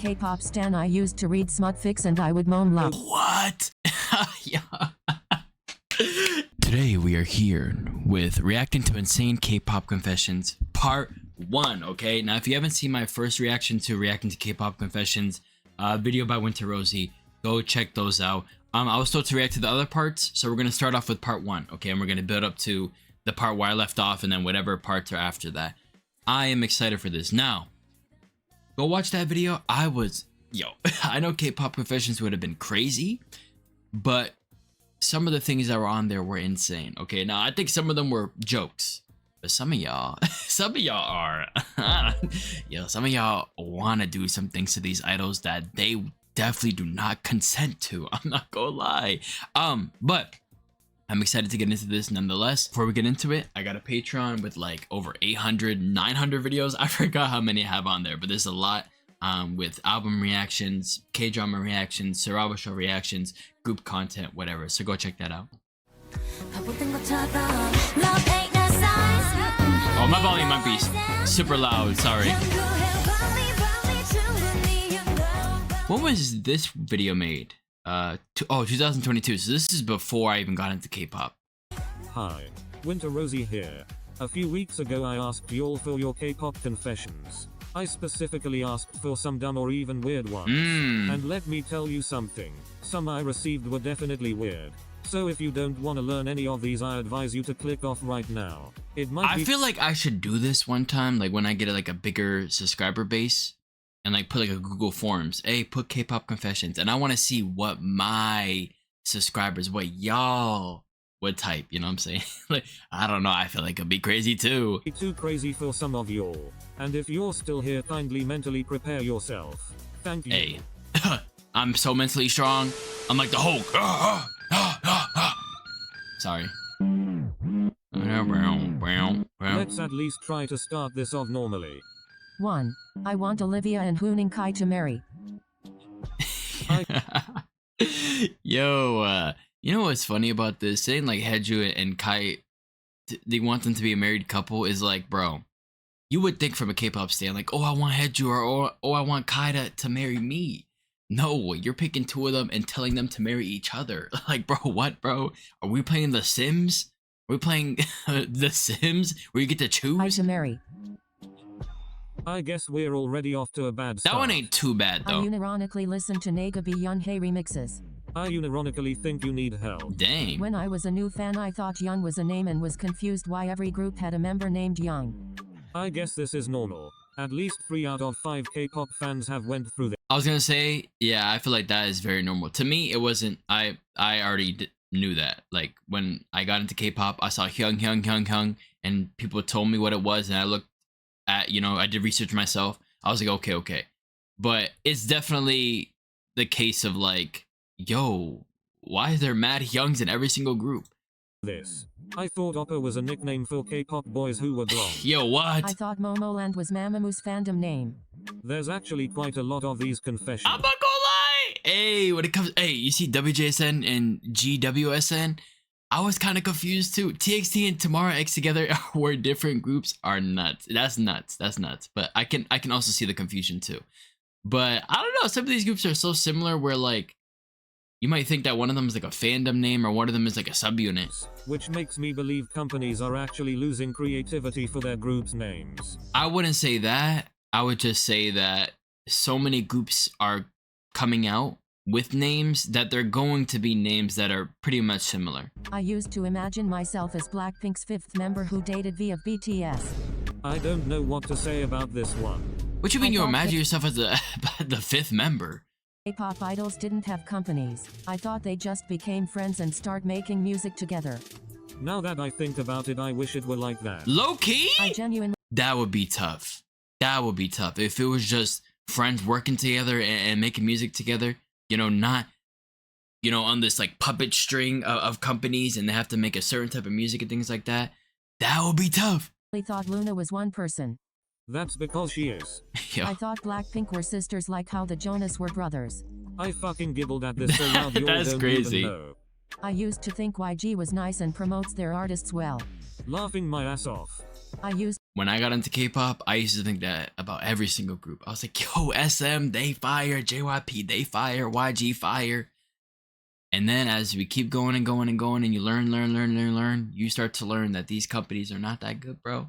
K-pop stan I used to read smutfics and I would moan loud. What? Yeah. Today we are here with reacting to Insane K-pop Confessions Part 1, okay? Now if you haven't seen my first reaction to reacting to K-pop Confessions video by Winter Rosie, go check those out. I was told to react to the other parts, so we're going to start off with part 1, okay? And we're going to build up to the part where I left off and then whatever parts are after that. I am excited for this. Now, go watch that video. I know K-pop Confessions would have been crazy, but some of the things that were on there were insane. Okay, now I think some of them were jokes, but some of y'all are, some of y'all want to do some things to these idols that they definitely do not consent to. I'm not gonna lie. But I'm excited to get into this nonetheless. Before we get into it, I got a Patreon with like over 800, 900 videos. I forgot how many I have on there, but there's a lot. With album reactions, K-drama reactions, Survival Show reactions, group content, whatever. So go check that out. Oh, my volume might be super loud, sorry. When was this video made? 2022, so this is before I even got into K-pop. Hi, Winter Rosie here. A few weeks ago I asked y'all for your K-pop confessions. I specifically asked for some dumb or even weird ones. And let me tell you something. Some I received were definitely weird. So if you don't want to learn any of these, I advise you to click off right now. I feel like I should do this one time, like when I get like a bigger subscriber base and like put like a Google Forms. Hey, put K-pop confessions. And I want to see what my subscribers, what y'all would type, you know what I'm saying? Like, I don't know, I feel like it'd be crazy too. Too crazy for some of y'all. And if you're still here, kindly mentally prepare yourself. Thank you. Hey, I'm so mentally strong. I'm like the Hulk. Sorry. Let's at least try to start this off normally. 1. I want Olivia and Hooning Kai to marry. Yo, you know what's funny about this? Saying like Haeju and Kai, they want them to be a married couple is like, bro, you would think from a K-pop stan, like, oh, I want Haeju or oh, I want Kai to marry me. No, you're picking two of them and telling them to marry each other. Like, bro, what, bro? Are we playing The Sims? Are we playing The Sims where you get to choose? Kai to marry. I guess we're already off to a bad start. That one ain't too bad, though. I unironically listen to Nagabi Yunhei remixes. I unironically think you need help. Dang. When I was a new fan, I thought Young was a name and was confused why every group had a member named Young. I guess this is normal. At least 3 out of 5 K-pop fans have went through this. I was gonna say, yeah, I feel like that is very normal. To me, it wasn't. I already knew that. Like when I got into K-pop, I saw Hyung, and people told me what it was, and I looked at, I did research myself. I was like, okay. But it's definitely the case of like, yo, why is there mad Hyungs in every single group? I thought Oppa was a nickname for K-pop boys who were blonde. Yo, what? I thought Momoland was Mamamoo fandom name. There's actually quite a lot of these confessions. I'm not gonna lie! Hey, when it comes, you see WJSN and GWSN? I was kind of confused too. TXT and Tamara X together were different groups are nuts. That's nuts. But I can also see the confusion too. But I don't know, some of these groups are so similar where like, you might think that one of them is like a fandom name or one of them is like a subunit. Which makes me believe companies are actually losing creativity for their groups' names. I wouldn't say that. I would just say that so many groups are coming out with names that they're going to be names that are pretty much similar. I used to imagine myself as Blackpink's 5th member who dated V of BTS. I don't know what to say about this one. What you mean you imagine yourself as the 5th member? K-pop idols didn't have companies. I thought they just became friends and start making music together. Now that I think about it, I wish it were like that. Low-key? I genuinely... That would be tough. That would be tough. If it was just friends working together and making music together, not, on this like puppet string of companies and they have to make a certain type of music and things like that. That would be tough. I thought Luna was one person. That's because she is. Yo. I thought Blackpink were sisters like how the Jonas were brothers. I fucking giggled at this so loud you all don't crazy. Even know. I used to think YG was nice and promotes their artists well. Laughing my ass off. I used when I got into K-pop, I used to think that about every single group. I was like, yo, SM, they fire. JYP, they fire. YG, fire. And then as we keep going and going and going, and you learn, you start to learn that these companies are not that good, bro.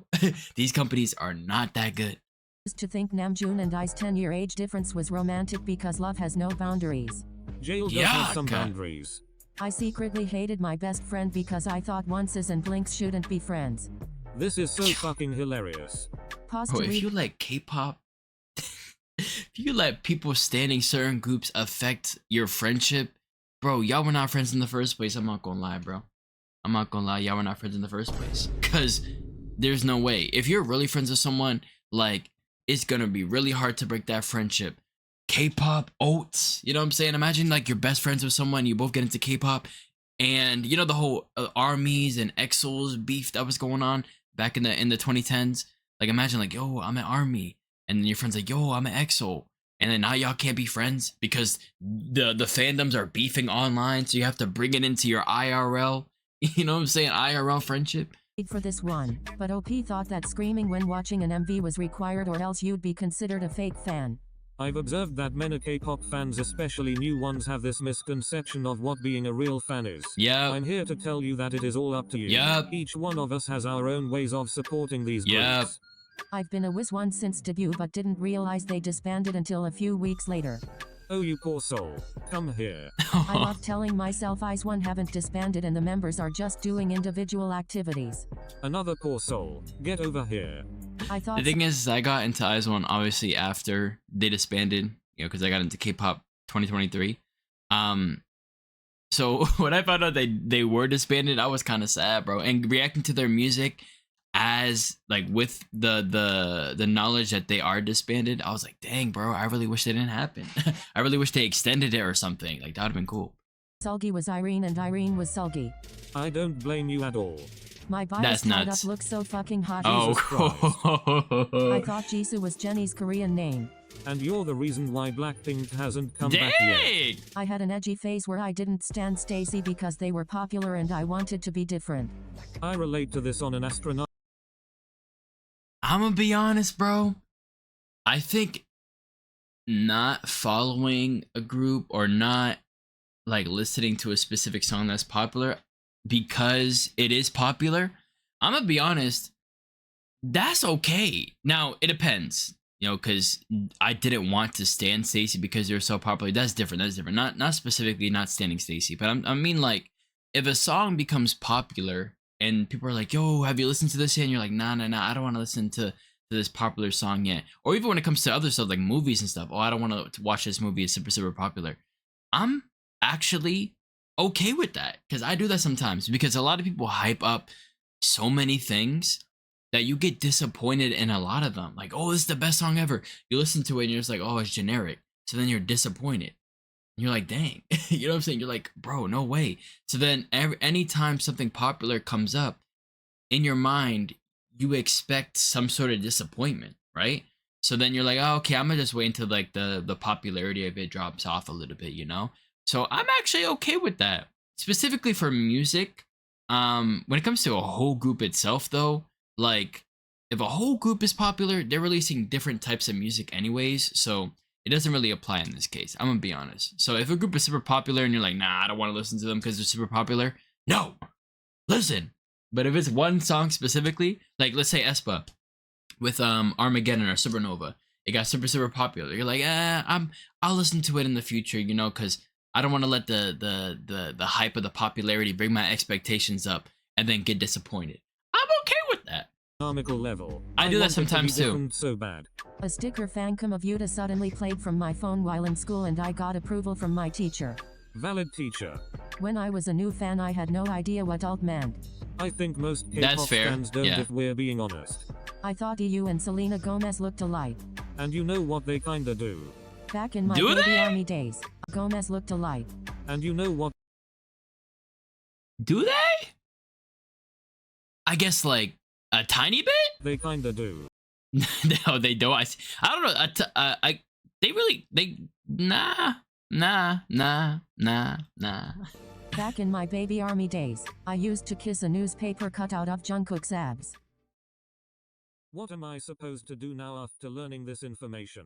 These companies are not that good. Used to think Namjoon and I's 10-year age difference was romantic because love has no boundaries. Jail does have some boundaries. I secretly hated my best friend because I thought Onces and Blinks shouldn't be friends. This is so fucking hilarious. Bro, if you let K-pop, if you let people standing certain groups affect your friendship, bro, y'all were not friends in the first place. I'm not gonna lie, bro. I'm not gonna lie, y'all were not friends in the first place. Cause there's no way. If you're really friends with someone, like, it's gonna be really hard to break that friendship. K-pop, oats, you know what I'm saying? Imagine like you're best friends with someone, you both get into K-pop, and you know the whole armies and EXOs beef that was going on back in the 2010s. Like imagine like, yo, I'm an army, and then your friend's like, yo, I'm an EXO, and then now y'all can't be friends because the fandoms are beefing online, so you have to bring it into your IRL. You know what I'm saying? IRL friendship. For this one, but OP thought that screaming when watching an MV was required or else you'd be considered a fake fan. I've observed that many K-pop fans, especially new ones, have this misconception of what being a real fan is. Yeah. I'm here to tell you that it is all up to you. Yep. Each one of us has our own ways of supporting these groups. I've been a Wiz one since debut but didn't realize they disbanded until a few weeks later. Oh, you poor soul. Come here. I love telling myself I's one haven't disbanded and the members are just doing individual activities. Another poor soul. Get over here. I thought the thing is, I got into IZ*ONE obviously after they disbanded, you know, because I got into K-pop 2023. So when I found out they were disbanded, I was kind of sad, bro. And reacting to their music as like with the knowledge that they are disbanded, I was like, dang, bro, I really wish that didn't happen. I really wish they extended it or something. Like that would've been cool. Sulgi was Irene and Irene was Sulgi. I don't blame you at all. My bias tied up looks so fucking hot. Oh, I thought Jisoo was Jennie's Korean name. And you're the reason why Blackpink hasn't come back yet. I had an edgy phase where I didn't stand Stacy because they were popular and I wanted to be different. I relate to this on an astronaut. I'm gonna be honest, bro. I think not following a group or not like listening to a specific song that's popular because it is popular, I'm gonna be honest, that's okay. Now it depends, you know, because I didn't want to stand Stacey because they're so popular. That's different. That's different. Not specifically not standing Stacey, but I mean like if a song becomes popular and people are like, yo, have you listened to this yet? And you're like, nah, I don't want to listen to this popular song yet. Or even when it comes to other stuff like movies and stuff, oh, I don't want to watch this movie, it's super popular. I'm actually okay with that because I do that sometimes because a lot of people hype up so many things that you get disappointed in a lot of them. Like, oh, this is the best song ever. You listen to it and you're just like, oh, it's generic. So then you're disappointed. You're like, dang, you know what I'm saying? You're like, bro, no way. So then anytime something popular comes up in your mind, you expect some sort of disappointment, right? So then you're like, oh, okay, I'm gonna just wait until like the popularity of it drops off a little bit, you know? So I'm actually okay with that. Specifically for music, when it comes to a whole group itself though, like if a whole group is popular, they're releasing different types of music anyways, so it doesn't really apply in this case. I'm gonna be honest. So if a group is super popular and you're like, nah, I don't want to listen to them because they're super popular, no, listen. But if it's one song specifically, like let's say aespa with Armageddon or Supernova, it got super popular. You're like, I'll listen to it in the future, you know, because I don't want to let the hype of the popularity bring my expectations up and then get disappointed. I'm okay with that. Level. I do that sometimes too. So bad. A sticker Fancam of Yuta suddenly played from my phone while in school and I got approval from my teacher. Valid teacher. When I was a new fan, I had no idea what alt meant. I think most K-pop fans don't, if we're being honest. I thought EU and Selena Gomez looked alike. And you know what they kinda do. Back in my baby army days, Gomez looked alike. And you know what? Do they? I guess like a tiny bit? They kinda do. No, they don't. I don't know. Nah. Back in my baby army days, I used to kiss a newspaper cutout of Jungkook's abs. What am I supposed to do now after learning this information?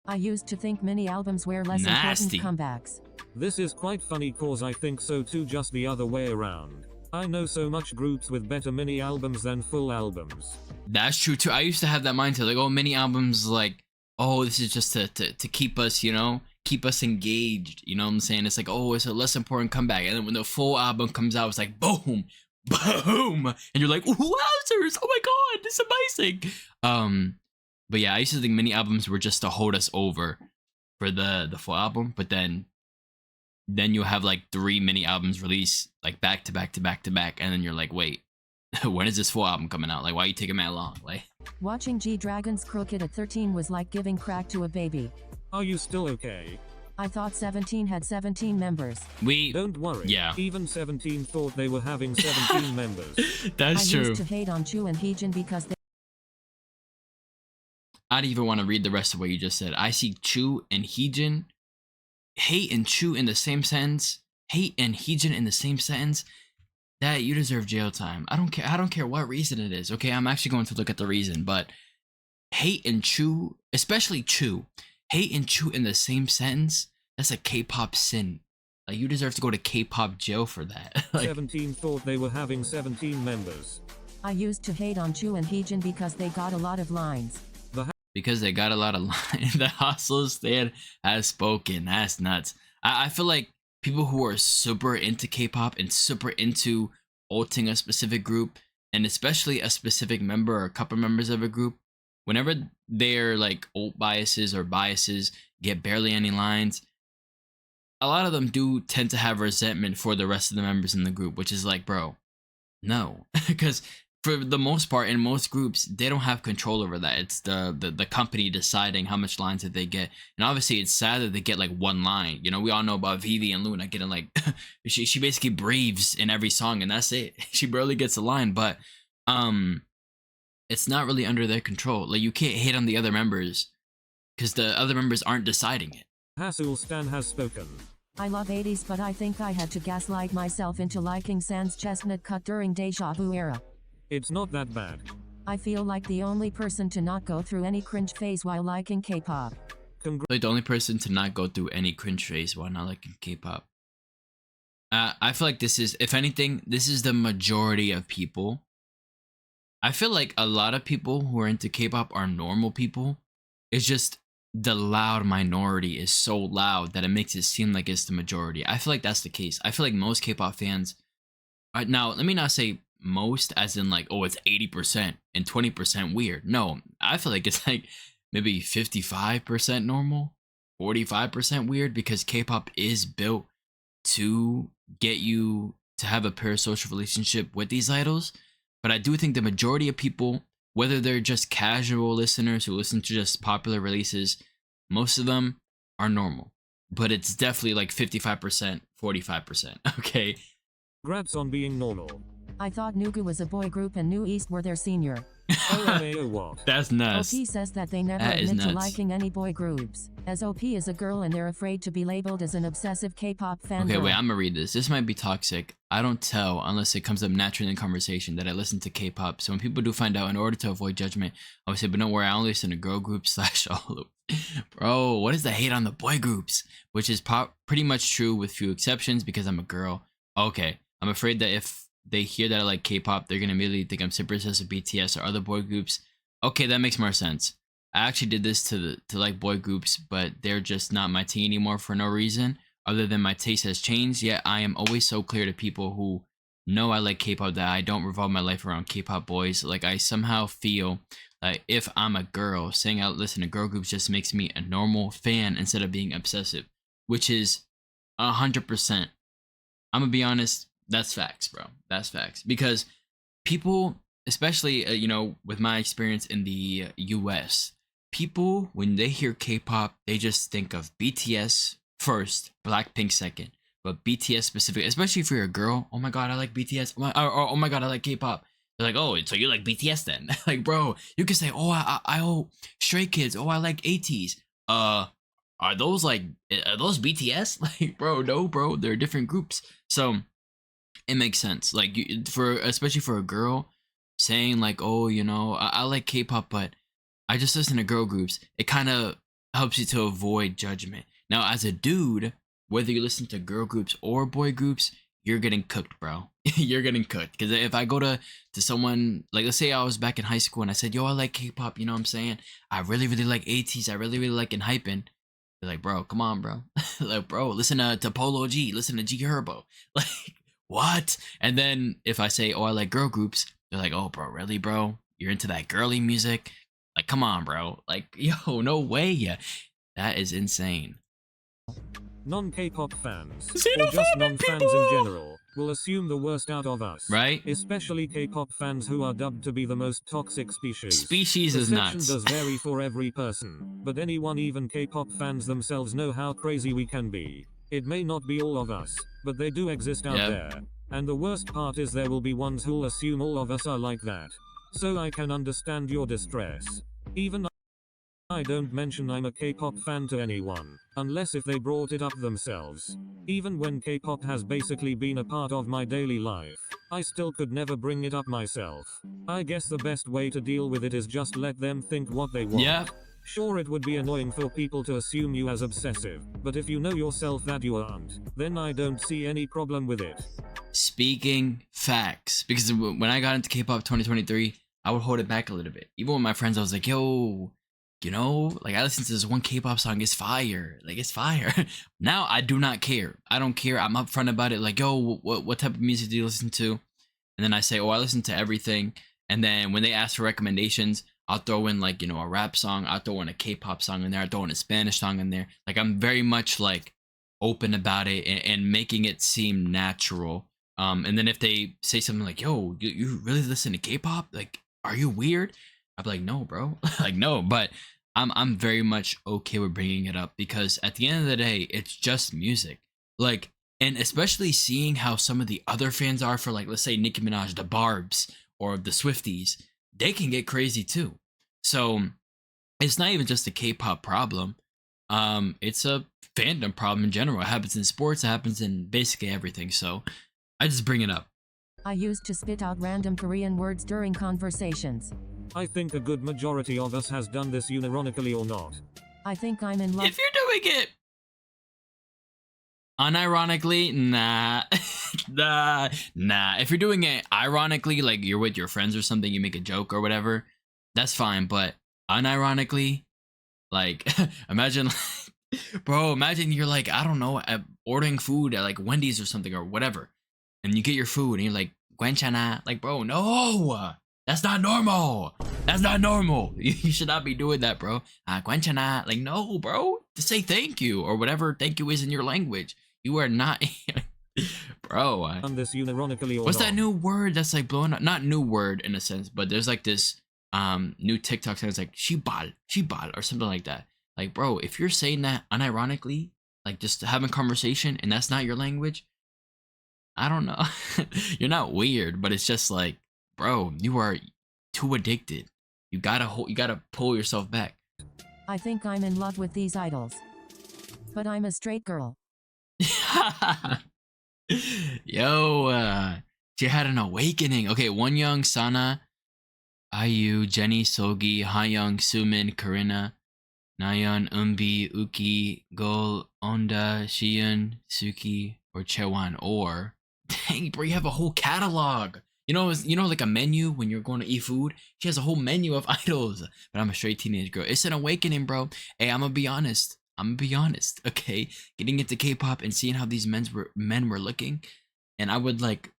I used to think mini albums were less Nasty. important comebacks. This is quite funny cause I think so too, just the other way around. I know so much groups with better mini albums than full albums. That's true too. I used to have that mindset, like, oh, mini albums, like, oh, this is just to keep us, you know, keep us engaged. You know what I'm saying? It's like, oh, it's a less important comeback. And then when the full album comes out, it's like, boom, boom, and you're like, wowzers! Oh my god, this is amazing. But yeah, I used to think mini albums were just to hold us over for the full album. But then you'll have like 3 mini albums released like back to back to back to back, and then you're like, wait, when is this full album coming out? Like, why are you taking that long? Like, Watching G-Dragon's Crooked at 13 was like giving crack to a baby. Are you still okay? I thought 17 had 17 members. Don't worry. Yeah. Even 17 thought they were having 17 members. That's I true. used to hate on Chu and Heejin because they I don't even want to read the rest of what you just said. I see Chu and Heejin. Hate and Chu in the same sentence. Hate and Heejin in the same sentence. That you deserve jail time. I don't care. I don't care what reason it is. Okay, I'm actually going to look at the reason, but hate and Chu, especially Chu, hate and Chu in the same sentence. That's a K-pop sin. Like, you deserve to go to K-pop jail for that. Like, 17 thought they were having 17 members. I used to hate on Chu and Heejin because they got a lot of lines. because they got a lot of lines. The hostile stand has spoken. That's nuts. I feel like people who are super into K-pop and super into ulting a specific group, and especially a specific member or a couple members of a group, whenever their like ult biases or biases get barely any lines, a lot of them do tend to have resentment for the rest of the members in the group, which is like, bro, no. Because for the most part, in most groups, they don't have control over that. It's the company deciding how much lines that they get. And obviously, it's sad that they get like one line. You know, we all know about Vivi and Luna getting like, she basically breathes in every song, and that's it. She barely gets a line, but it's not really under their control. Like, you can't hate on the other members because the other members aren't deciding it. Hasul Stan has spoken. I love 80s, but I think I had to gaslight myself into liking Sans Chestnut Cut during Deja Vu era. It's not that bad. I feel like the only person to not go through any cringe phase while liking K-pop. Like the only person to not go through any cringe phase while not liking K-pop. I feel like this is, if anything, this is the majority of people. I feel like a lot of people who are into K-pop are normal people. It's just the loud minority is so loud that it makes it seem like it's the majority. I feel like that's the case. I feel like most K-pop fans are, now let me not say most as in like, oh, it's 80% and 20% weird. No, I feel like it's like maybe 55% normal, 45% weird, because K-pop is built to get you to have a parasocial relationship with these idols. But I do think the majority of people, whether they're just casual listeners who listen to just popular releases, most of them are normal. But it's definitely like 55%, 45%, okay? Grabs on being normal. I thought Nugu was a boy group and New East were their senior. Oh, what? That's nuts. OP says that they never That is admit to nuts. liking any boy groups, as OP is a girl and they're afraid to be labeled as an obsessive K-pop fan. Okay, wait, I'm gonna read this. This might be toxic. I don't tell unless it comes up naturally in conversation that I listen to K-pop. So when people do find out, in order to avoid judgment, I would say, but don't worry, I only listen to girl groups / all of. Bro, what is the hate on the boy groups? Which is pretty much true with few exceptions because I'm a girl. Okay, I'm afraid that if they hear that I like K-pop, they're gonna immediately think I'm super obsessed with BTS or other boy groups. Okay, that makes more sense. I actually did this to like boy groups, but they're just not my tea anymore for no reason other than my taste has changed. Yet I am always so clear to people who know I like K-pop that I don't revolve my life around K-pop boys. Like, I somehow feel like if I'm a girl, saying I listen to girl groups just makes me a normal fan instead of being obsessive, which is 100%. I'm gonna be honest. That's facts, bro. That's facts. Because people, especially, you know, with my experience in the US, people, when they hear K-pop, they just think of BTS first, Blackpink second. But BTS specifically, especially if you're a girl, oh my god, I like BTS. Oh my god, I like K-pop. They're like, oh, so you like BTS then? Like, bro, you can say, oh, I Stray Kids. Oh, I like ATEEZ. Are those BTS? Like, bro, no, bro, they're different groups. So it makes sense. Like, especially for a girl, saying like, oh, you know, I like K-pop, but I just listen to girl groups, it kind of helps you to avoid judgment. Now, as a dude, whether you listen to girl groups or boy groups, you're getting cooked, bro. You're getting cooked. Because if I go to someone, like, let's say I was back in high school and I said, yo, I like K-pop, you know what I'm saying? I really, really like ATEEZ. I really, really like Hypen. They're like, bro, come on, bro. Like, bro, listen to Polo G. Listen to G Herbo. Like, what? And then if I say, oh, I like girl groups, they're like, oh, bro, really, bro? You're into that girly music? Like, come on, bro. Like, yo, no way. That is insane. Non-K-pop fans, or just non-fans in general, will assume the worst out of us. Right? Especially K-pop fans who are dubbed to be the most toxic species. Species is nuts. Perception does vary for every person, but anyone, even K-pop fans themselves, know how crazy we can be. It may not be all of us, but they do exist out there. And the worst part is there will be ones who'll assume all of us are like that. So I can understand your distress. Even I don't mention I'm a K-pop fan to anyone, unless if they brought it up themselves. Even when K-pop has basically been a part of my daily life, I still could never bring it up myself. I guess the best way to deal with it is just let them think what they want. Yeah. Sure, it would be annoying for people to assume you as obsessive, but if you know yourself that you aren't, then I don't see any problem with it. Speaking facts. Because when I got into K-pop 2023, I would hold it back a little bit. Even with my friends, I was like, yo, you know, like I listened to this one K-pop song, it's fire. Like, it's fire. Now I do not care. I don't care. I'm upfront about it. Like, yo, what type of music do you listen to? And then I say, oh, I listen to everything. And then when they ask for recommendations, I'll throw in like, you know, a rap song. I'll throw in a K-pop song in there. I'll throw in a Spanish song in there. Like, I'm very much like open about it and making it seem natural. And then if they say something like, yo, you really listen to K-pop? Like, are you weird? I'd be like, no, bro. Like, no, but I'm very much okay with bringing it up because at the end of the day, it's just music. Like, and especially seeing how some of the other fans are for, like, let's say Nicki Minaj, the Barbs or the Swifties, they can get crazy too. So it's not even just a K-pop problem. It's a fandom problem in general. It happens in sports. It happens in basically everything. So I just bring it up. I used to spit out random Korean words during conversations. I think a good majority of us has done this unironically or not. I think I'm in love. If you're doing it unironically, nah. Nah. If you're doing it ironically, like you're with your friends or something, you make a joke or whatever, that's fine. But unironically, like, imagine, bro, imagine you're like, I don't know, ordering food at like Wendy's or something or whatever, and you get your food and you're like, Gwenchana, like, bro, no. That's not normal. That's not normal. You should not be doing that, bro. Gwenchana, like, no, bro. Just say thank you or whatever thank you is in your language. You are not, bro. Done this unironically or What's not? that new word that's like blowing up? Not new word in a sense, but there's like this new TikTok thing. It's like shibal or something like that. Like, bro, if you're saying that unironically, like just having conversation, and that's not your language, I don't know. You're not weird, but it's just like, bro, you are too addicted. You gotta pull yourself back. I think I'm in love with these idols. But I'm a straight girl. Yo, she had an awakening. Okay, Wonyoung, Sana, IU, Jenny, Sogi, Hayoung, Sumin, Karina, Nayeon, Eunbi, Uki, Gol, Onda, Shiyun, Suki, or Chewan. Or, dang, bro, you have a whole catalog. You know, like a menu when you're going to eat food. She has a whole menu of idols. But I'm a straight teenage girl. It's an awakening, bro. Hey, I'm gonna be honest. Okay, getting into K-pop and seeing how these men were looking, and I would like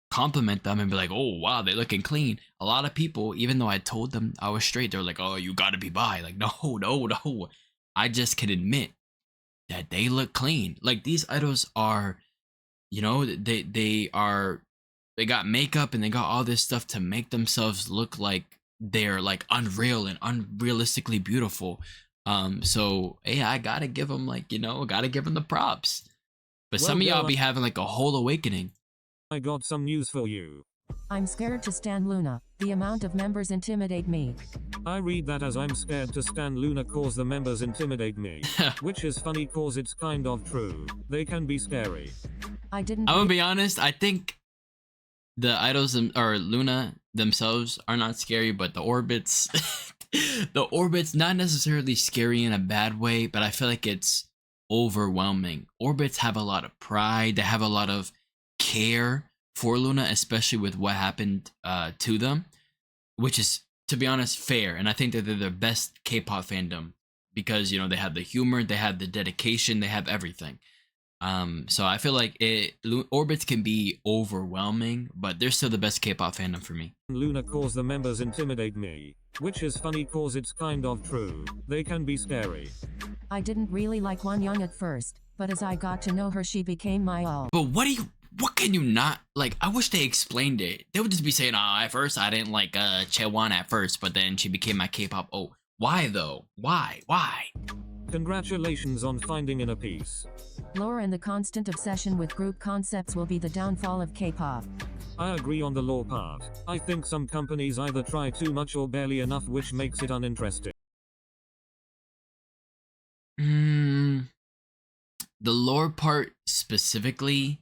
compliment them and be like, oh wow, they're looking clean. A lot of people, even though I told them I was straight, they're like, oh, you gotta be bi. Like, no. I just can admit that they look clean. Like, these idols are, you know, they got makeup and they got all this stuff to make themselves look like they're like unreal and unrealistically beautiful. So hey, I gotta give them, like, you know, gotta give them the props. But some of y'all be having like a whole awakening. I got some news for you. I'm scared to stan Luna. The amount of members intimidate me. I read that as I'm scared to stan Luna cause the members intimidate me. Which is funny cause it's kind of true. They can be scary. I didn't. I'm gonna be honest, I think the idols or Luna themselves are not scary, but the orbits, the orbits not necessarily scary in a bad way, but I feel like it's overwhelming. Orbits have a lot of pride. They have a lot of care for Luna, especially with what happened to them, which is, to be honest, fair. And I think that they're the best K-pop fandom because, you know, they have the humor, they have the dedication, they have everything. So I feel like Orbits can be overwhelming, but they're still the best K-pop fandom for me. Luna cause the members intimidate me, which is funny cause it's kind of true. They can be scary. I didn't really like Wonyoung at first, but as I got to know her, she became my all. But what can you not like? I wish they explained it. They would just be saying, "Oh, at first I didn't like Chaewon at first, but then she became my K-pop." Oh, why though? Why? Congratulations on finding inner peace. Lore and the constant obsession with group concepts will be the downfall of K-pop. I agree on the lore part. I think some companies either try too much or barely enough, which makes it uninteresting. The lore part specifically,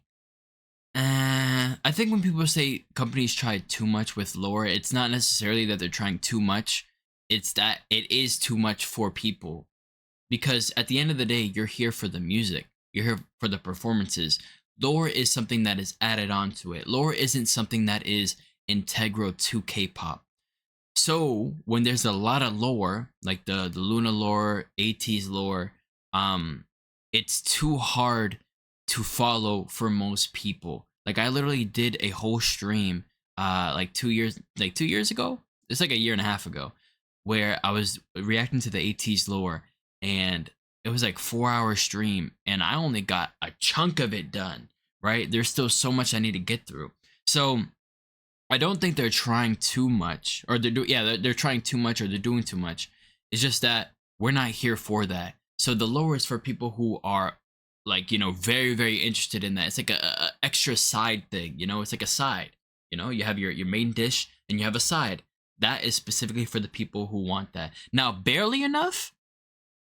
I think when people say companies try too much with lore, it's not necessarily that they're trying too much. It's that it is too much for people. Because at the end of the day, you're here for the music. You're here for the performances. Lore is something that is added onto it. Lore isn't something that is integral to K-pop. So when there's a lot of lore, like the Luna lore, AT's lore, it's too hard to follow for most people. Like I literally did a whole stream like 2 years ago. It's like a year and a half ago, where I was reacting to the AT's lore, and it was like 4-hour stream, and I only got a chunk of it done, right? There's still so much I need to get through. So I don't think they're trying too much, or they're trying too much, or they're doing too much. It's just that we're not here for that. So the lore is for people who are like, you know, very, very interested in that. It's like a extra side thing, you know, it's like a side, you know, you have your main dish and you have a side. That is specifically for the people who want that. Now, barely enough,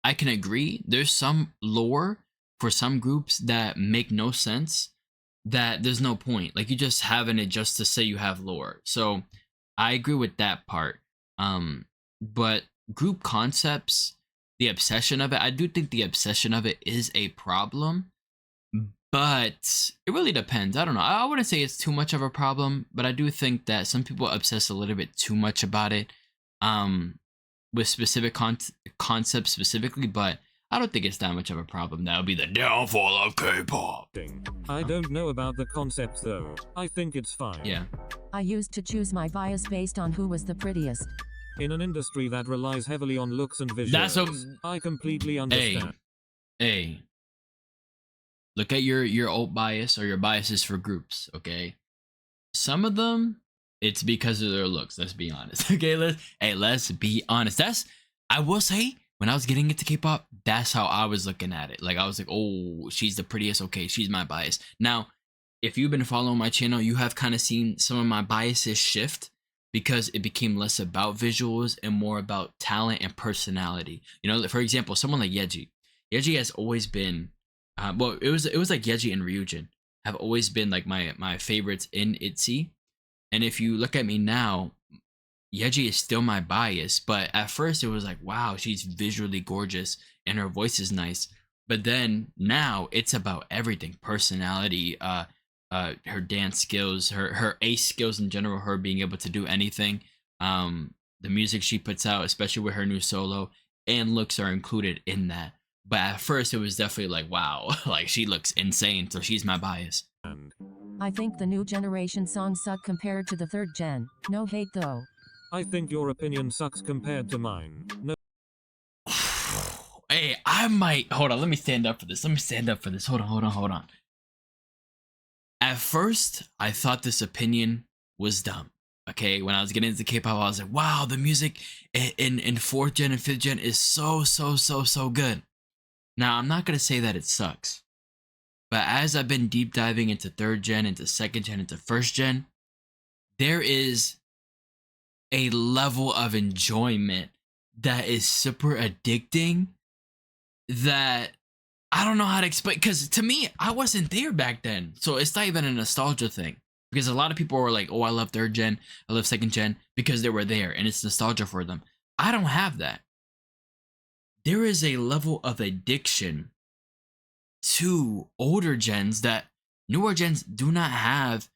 I can agree. There's some lore for some groups that make no sense, that there's no point. Like, you just having it just to say you have lore. So I agree with that part. But group concepts, the obsession of it, I do think the obsession of it is a problem, but it really depends. I don't know. I wouldn't say it's too much of a problem, but I do think that some people obsess a little bit too much about it, with specific concepts specifically, but I don't think it's that much of a problem. That would be the downfall of K-pop. I don't know about the concepts though. I think it's fine. Yeah. I used to choose my bias based on who was the prettiest. In an industry that relies heavily on looks and visuals, That's a... I completely understand. Hey. Look at your alt bias or your biases for groups, okay? Some of them, it's because of their looks. Let's be honest, okay? Let's be honest. I will say, when I was getting into K-pop, that's how I was looking at it. Like, I was like, oh, she's the prettiest. Okay, she's my bias. Now, if you've been following my channel, you have kind of seen some of my biases shift, because it became less about visuals and more about talent and personality. You know, for example, someone like Yeji. Yeji has always been, well, it was like Yeji and Ryujin have always been like my favorites in ITZY. And if you look at me now, Yeji is still my bias, but at first it was like, wow, she's visually gorgeous and her voice is nice. But then now it's about everything: personality, her dance skills, her ace skills in general, her being able to do anything, the music she puts out, especially with her new solo, and looks are included in that. But at first it was definitely like, wow, like she looks insane, so she's my bias. I think the new generation songs suck compared to the third gen. No hate though. I think your opinion sucks compared to mine. No. Hey, I might, hold on, let me stand up for this. Hold on. At first, I thought this opinion was dumb. Okay, when I was getting into K-pop, I was like, wow, the music in 4th gen and 5th gen is so good. Now, I'm not going to say that it sucks. But as I've been deep diving into 3rd gen, into 2nd gen, into 1st gen, there is a level of enjoyment that is super addicting that I don't know how to explain, because to me, I wasn't there back then. So it's not even a nostalgia thing. Because a lot of people were like, oh, I love third gen, I love second gen because they were there and it's nostalgia for them. I don't have that. There is a level of addiction to older gens that newer gens do not have,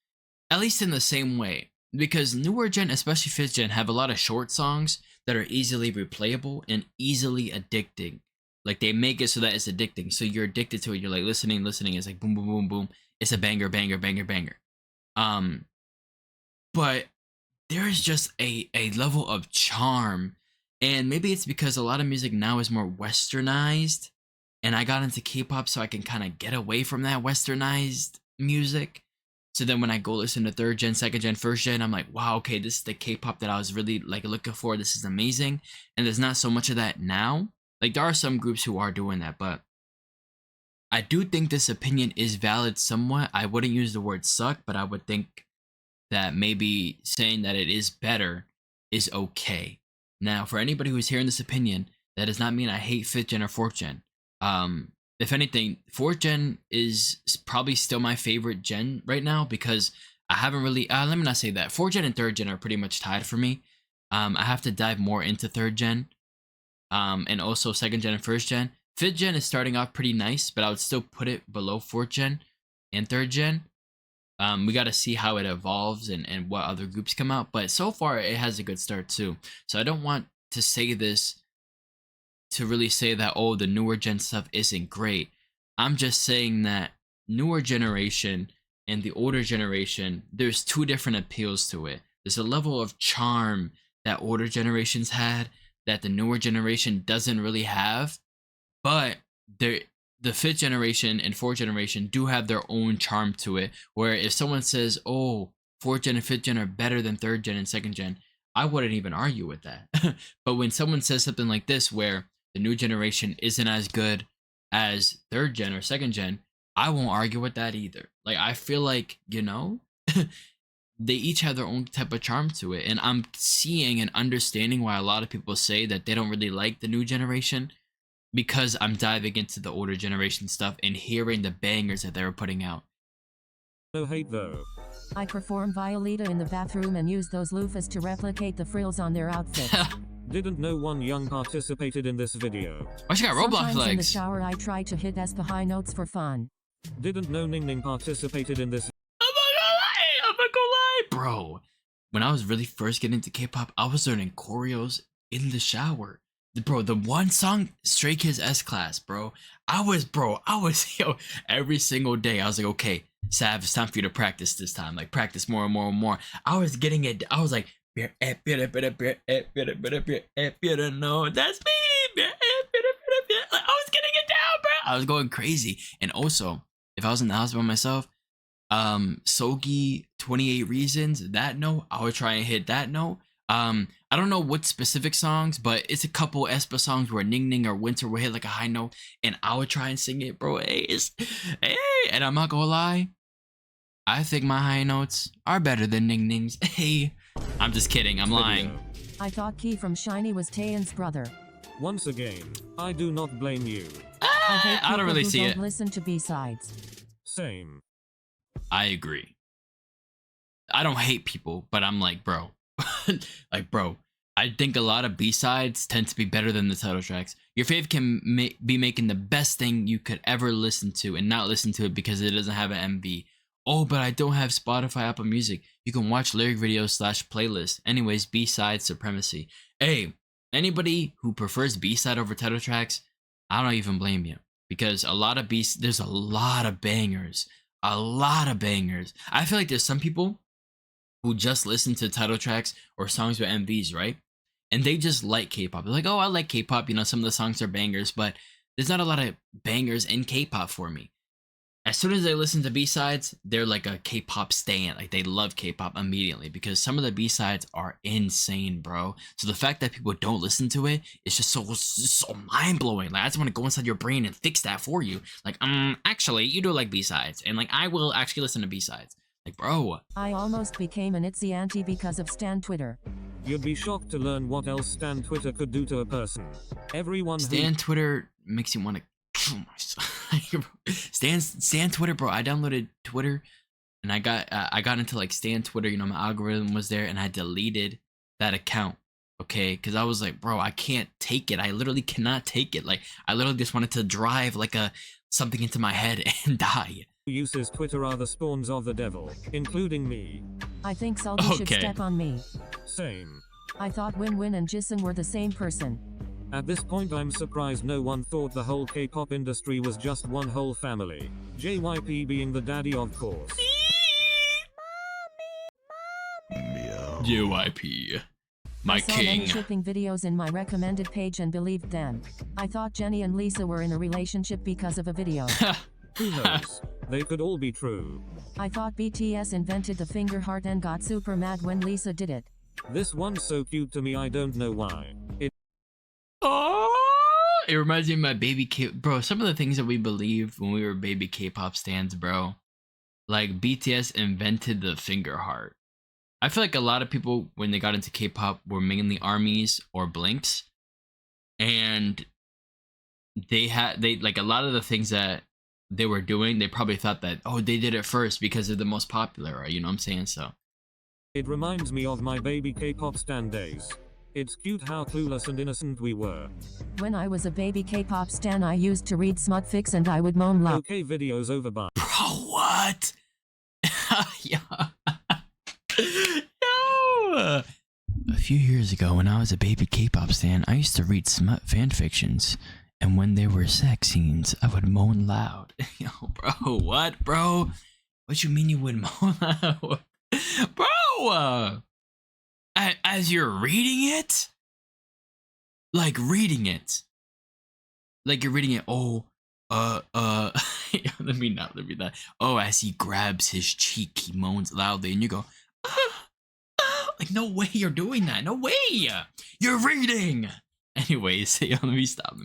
at least in the same way. Because newer gen, especially 5th gen, have a lot of short songs that are easily replayable and easily addicting. Like they make it so that it's addicting. So you're addicted to it. You're like listening. It's like boom, boom, boom, boom. It's a banger, banger, banger, banger. But there is just a level of charm. And maybe it's because a lot of music now is more westernized. And I got into K-pop so I can kind of get away from that westernized music. So then when I go listen to 3rd gen, 2nd gen, 1st gen, I'm like, wow, okay, this is the K-pop that I was really like looking for. This is amazing. And there's not so much of that now. Like there are some groups who are doing that, but I do think this opinion is valid somewhat. I wouldn't use the word suck, but I would think that maybe saying that it is better is okay. Now, for anybody who's hearing this opinion, that does not mean I hate 5th gen or 4th gen. If anything, 4th gen is probably still my favorite gen right now because I haven't really, let me not say that. 4th gen and 3rd gen are pretty much tied for me. I have to dive more into 3rd gen, and also 2nd gen and 1st gen. 5th gen is starting off pretty nice, but I would still put it below 4th gen and 3rd gen. We got to see how it evolves and what other groups come out, but so far it has a good start too. So I don't want to say this to really say that, oh, the newer gen stuff isn't great. I'm just saying that newer generation and the older generation, there's two different appeals to it. There's a level of charm that older generations had that the newer generation doesn't really have, but the 5th generation and 4th generation do have their own charm to it, where if someone says, oh, 4th gen and 5th gen are better than 3rd gen and 2nd gen, I wouldn't even argue with that. But when someone says something like this, where the new generation isn't as good as 3rd gen or 2nd gen, I won't argue with that either. Like, I feel like, you know, they each have their own type of charm to it. And I'm seeing and understanding why a lot of people say that they don't really like the new generation, because I'm diving into the older generation stuff and hearing the bangers that they were putting out. No hate though. I perform Violeta in the bathroom and use those loofahs to replicate the frills on their outfits. Didn't know one young participated in this video. Why she got Roblox Sometimes legs? in the shower I try to hit as the high notes for fun. Didn't know Ning Ning participated in this. I'm not gonna lie, bro. When I was really first getting into K-pop, I was learning choreos in the shower. Bro, the one song, Stray Kids S-Class, bro. I was, yo, every single day, I was like, okay, Sav, it's time for you to practice this time. Like, practice more and more and more. I was getting it, I was like, no, that's me. Like, I was getting it down, bro. I was going crazy. And also, if I was in the house by myself, Sogi 28 Reasons, that note, I would try and hit that note. I don't know what specific songs, but it's a couple aespa songs where Ning Ning or Winter will hit like a high note, and I would try and sing it, bro. Hey, and I'm not gonna lie, I think my high notes are better than Ning Ning's. Hey, I'm just kidding, I'm lying. I thought Key from Shiny was Taeyeon's brother. Once again, I do not blame you. I don't really see it. Listen to B-sides. Same. I agree. I don't hate people, but I'm like, bro. Like, bro, I think a lot of B-sides tend to be better than the title tracks. Your fave can be making the best thing you could ever listen to and not listen to it because it doesn't have an MV. Oh, but I don't have Spotify, Apple Music. You can watch lyric videos / playlist. Anyways, B-side supremacy. Hey, anybody who prefers B-side over title tracks, I don't even blame you, because a lot of there's a lot of bangers. A lot of bangers. I feel like there's some people who just listen to title tracks or songs with MVs, right? And they just like K-pop. They're like, oh, I like K-pop. You know, some of the songs are bangers, but there's not a lot of bangers in K-pop for me. As soon as they listen to B-sides, they're like a K-pop stan. Like, they love K-pop immediately because some of the B-sides are insane, bro. So the fact that people don't listen to it is just so mind-blowing. Like, I just want to go inside your brain and fix that for you. Like, actually, you do like B-sides, and like, I will actually listen to B-sides. Like, bro. I almost became an ITZY auntie because of Stan Twitter. You'd be shocked to learn what else Stan Twitter could do to a person. Everyone Stan Twitter makes you want to kill myself. Stan Twitter, bro. I downloaded Twitter and I got into like stay on Twitter. You know, my algorithm was there, and I deleted that account. Okay, because I was like, bro, I can't take it. I literally cannot take it. Like, I literally just wanted to drive like something into my head and die. Uses Twitter are the spawns of the devil, including me. I think Salty should step on me. Same. I thought Win-Win and Jisung were the same person. At this point I'm surprised no one thought the whole K-pop industry was just one whole family. JYP being the daddy, of course. JYP. My I saw king. many shipping videos in my recommended page and believed them. I thought Jennie and Lisa were in a relationship because of a video. Who knows? They could all be true. I thought BTS invented the finger heart and got super mad when Lisa did it. This one's so cute to me, I don't know why. It reminds me of my baby bro, some of the things that we believed when we were baby K-pop stans, bro. Like, BTS invented the finger heart. I feel like a lot of people, when they got into K-pop, were mainly ARMYs or Blinks. And they like, a lot of the things that they were doing, they probably thought that, oh, they did it first because they're the most popular, you know what I'm saying? So it reminds me of my baby K-pop stan days. It's cute how clueless and innocent we were. When I was a baby K-pop stan, I used to read Smutfix and I would moan loud. Okay, videos over, bye. Bro, what? Yeah. Yo! A few years ago, when I was a baby K-pop stan, I used to read smut fanfictions, and when there were sex scenes, I would moan loud. Yo, bro, what, bro? What you mean you would moan loud? Bro! As you're reading it? Like reading it. Like you're reading it, let me not. Oh, as he grabs his cheek, he moans loudly, and you go, like, no way you're doing that. No way. You're reading. Anyways, let me stop.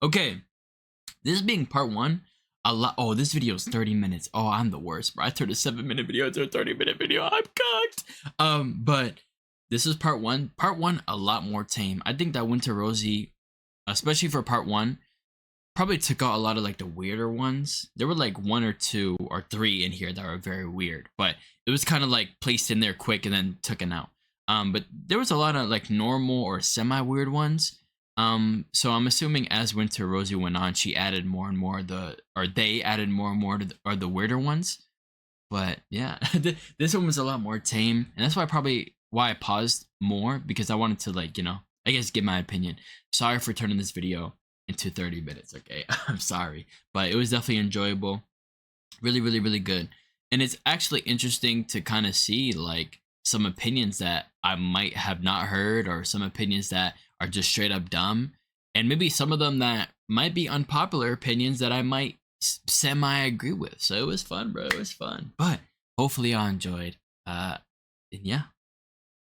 Okay. This being part one, oh, this video is 30 minutes. Oh, I'm the worst, bro. I turned a 7-minute video into a 30-minute video. I'm cooked. But this is part one. Part one, a lot more tame. I think that Winter Rosie, especially for part one, probably took out a lot of like the weirder ones. There were like 1 or 2 or 3 in here that were very weird, but it was kind of like placed in there quick and then taken out. But there was a lot of like normal or semi weird ones. So I'm assuming as Winter Rosie went on, she added more and more they added more and more to the weirder ones. But yeah, this one was a lot more tame, and that's why I paused more, because I wanted to, like, you know, I guess give my opinion. Sorry for turning this video into 30 minutes, okay? I'm sorry, but it was definitely enjoyable. Really, really, really good. And it's actually interesting to kind of see like some opinions that I might have not heard, or some opinions that are just straight up dumb, and maybe some of them that might be unpopular opinions that I might semi agree with. So it was fun, bro. It was fun, but hopefully y'all enjoyed. And yeah,